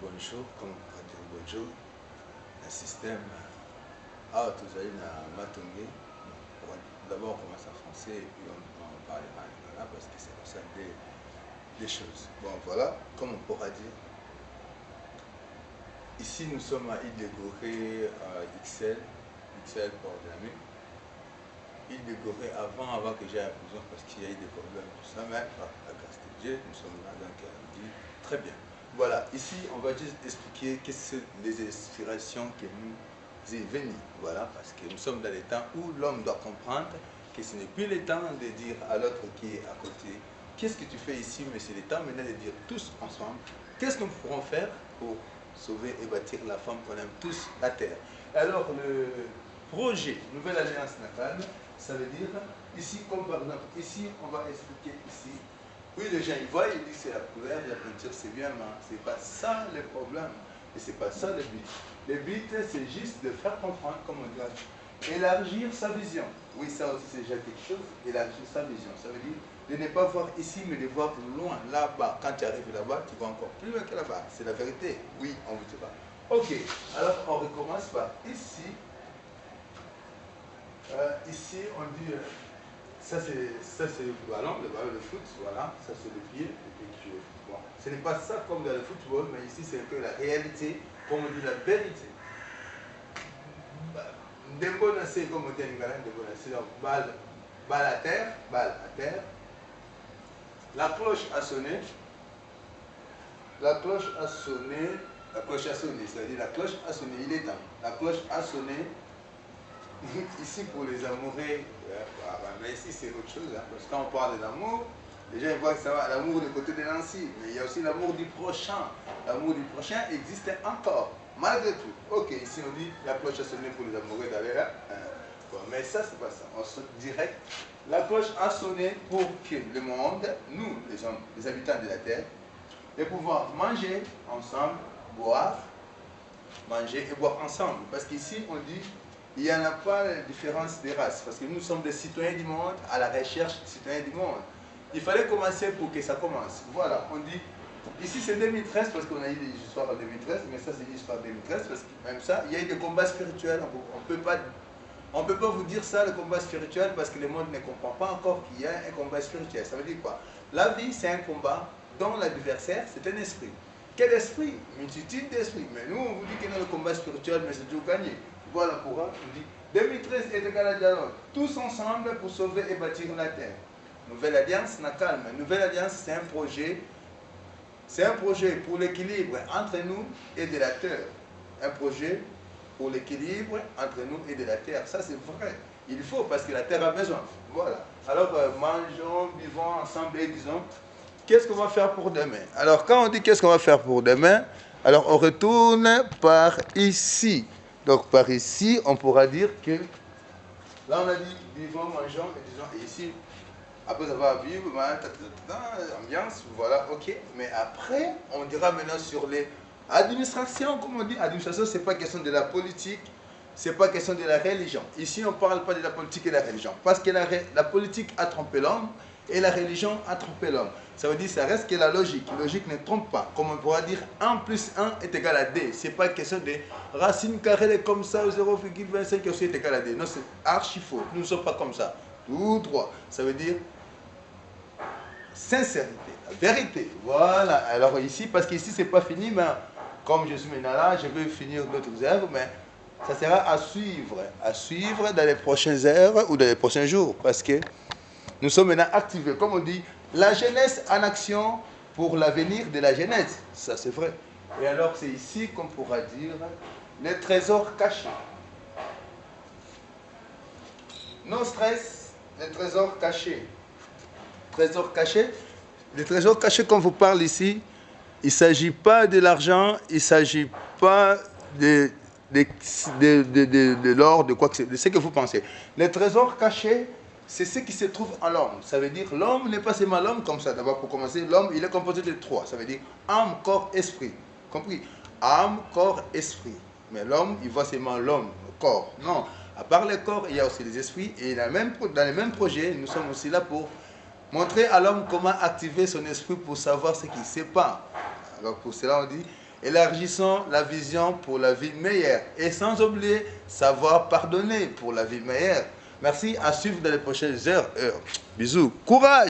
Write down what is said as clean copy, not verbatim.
bonjour, comme on peut dire bonjour, le système tout allez na Matongé. On va d'abord commencer en français et puis on va en parler en lingala parce que c'est comme ça des choses. Bon voilà, comme on pourra dire, ici nous sommes à Île de Gorée, XL Port de la Mue. Île de Gorée avant que j'aille à prison parce qu'il y a eu des problèmes, tout ça, mais par la grâce de Dieu, nous sommes là, donc on dit très bien. Voilà, ici on va juste expliquer qu'est-ce que les inspirations que nous est venus. Voilà, parce que nous sommes dans les temps où l'homme doit comprendre que ce n'est plus le temps de dire à l'autre qui est à côté, qu'est-ce que tu fais ici, mais c'est le temps maintenant de dire tous ensemble, qu'est-ce que nous pourrons faire pour sauver et bâtir la femme qu'on aime tous, la terre. Alors le projet Nouvelle Alliance Natale, ça veut dire, ici comme par exemple, ici on va expliquer ici, oui les gens ils voient, ils disent c'est la couleur, la peinture c'est bien, mais c'est pas ça le problème, et c'est pas ça le but. Le but c'est juste de faire comprendre, comme on dit, élargir sa vision. Oui ça aussi c'est déjà quelque chose, élargir sa vision, ça veut dire de ne pas voir ici mais de voir loin, là-bas. Quand tu arrives là-bas, tu vas encore plus loin que là-bas, c'est la vérité, oui on vous dit pas. Ok, alors on recommence par ici. Ici, on dit, ça c'est le ballon de foot, voilà, ça c'est le pied, bon, ce n'est pas ça comme dans le football, mais ici c'est un peu la réalité, comme on dit la vérité. Ndembo na c'est comme on dit en Ngala, Ndembo na c'est donc balle à terre, la cloche a sonné, c'est-à-dire la cloche a sonné, il est temps, la cloche a sonné. Ici pour les amoureux, mais ici c'est autre chose, hein, parce que quand on parle de l'amour, les gens voient que ça va, l'amour du côté de Nancy, mais il y a aussi l'amour du prochain. L'amour du prochain existe encore, malgré tout. Ok, ici on dit la cloche a sonné pour les amoureux d'aller là. Bon, mais ça c'est pas ça, on saute direct. La cloche a sonné pour que le monde, nous les hommes, les habitants de la terre, de pouvoir manger ensemble, manger et boire ensemble. Parce qu'ici on dit il n'y en a pas de différence des races, parce que nous sommes des citoyens du monde, à la recherche des citoyens du monde. Il fallait commencer pour que ça commence. Voilà, on dit, ici c'est 2013, parce qu'on a eu des histoires en 2013, mais ça c'est l'histoire 2013, parce que même ça, il y a eu des combats spirituels. On ne peut pas vous dire ça, le combat spirituel, parce que le monde ne comprend pas encore qu'il y a un combat spirituel. Ça veut dire quoi? La vie, c'est un combat dont l'adversaire, c'est un esprit. Quel esprit? Multitude d'esprits. Mais nous, on vous dit que dans le combat spirituel, mais c'est toujours gagné. Voilà pourquoi on dit 2013 est égal à dialogue, tous ensemble pour sauver et bâtir la terre. Nouvelle Alliance n'a calme. Nouvelle Alliance, c'est un projet pour l'équilibre entre nous et de la terre. Un projet pour l'équilibre entre nous et de la terre. Ça, c'est vrai. Il faut, parce que la terre a besoin. Voilà. Alors, mangeons, vivons ensemble et disons, qu'est-ce qu'on va faire pour demain? Alors, quand on dit qu'est-ce qu'on va faire pour demain, alors on retourne par ici. Donc par ici, on pourra dire que, là on a dit vivons, mangeons, et disons, et ici, après avoir vivre, ambiance, voilà, ok. Mais après, on dira maintenant sur les administrations, comme on dit, administration, c'est pas question de la politique, c'est pas question de la religion. Ici, on ne parle pas de la politique et de la religion, parce que la politique a trompé l'homme, et la religion a trompé l'homme. Ça veut dire que ça reste que la logique. La logique ne trompe pas. Comme on pourra dire 1 plus 1 est égal à D. Ce n'est pas une question de racine carrée comme ça, 0,25 aussi est égal à D. Non, c'est archi faux. Nous ne sommes pas comme ça. Tout droit. Ça veut dire sincérité, la vérité. Voilà. Alors ici, parce qu'ici, ce n'est pas fini, mais comme je suis maintenant là, je vais finir d'autres œuvres, mais ça sera à suivre dans les prochaines heures ou dans les prochains jours. Parce que nous sommes maintenant activés. Comme on dit, la jeunesse en action pour l'avenir de la jeunesse. Ça, c'est vrai. Et alors, c'est ici qu'on pourra dire les trésors cachés. Non stress, les trésors cachés. Trésors cachés. Les trésors cachés, qu'on vous parle ici, il ne s'agit pas de l'argent, il ne s'agit pas de l'or, de quoi que c'est, de ce que vous pensez. Les trésors cachés, c'est ce qui se trouve en l'homme. Ça veut dire l'homme n'est pas seulement l'homme comme ça. D'abord, pour commencer, l'homme, il est composé de 3. Ça veut dire âme, corps, esprit. Compris? Âme, corps, esprit. Mais l'homme, il voit seulement l'homme, le corps. Non. À part le corps, il y a aussi les esprits. Et dans les mêmes projets, nous sommes aussi là pour montrer à l'homme comment activer son esprit pour savoir ce qu'il ne sait pas. Alors pour cela, on dit, élargissons la vision pour la vie meilleure. Et sans oublier, savoir pardonner pour la vie meilleure. Merci, à suivre dans les prochaines heures. Bisous, courage!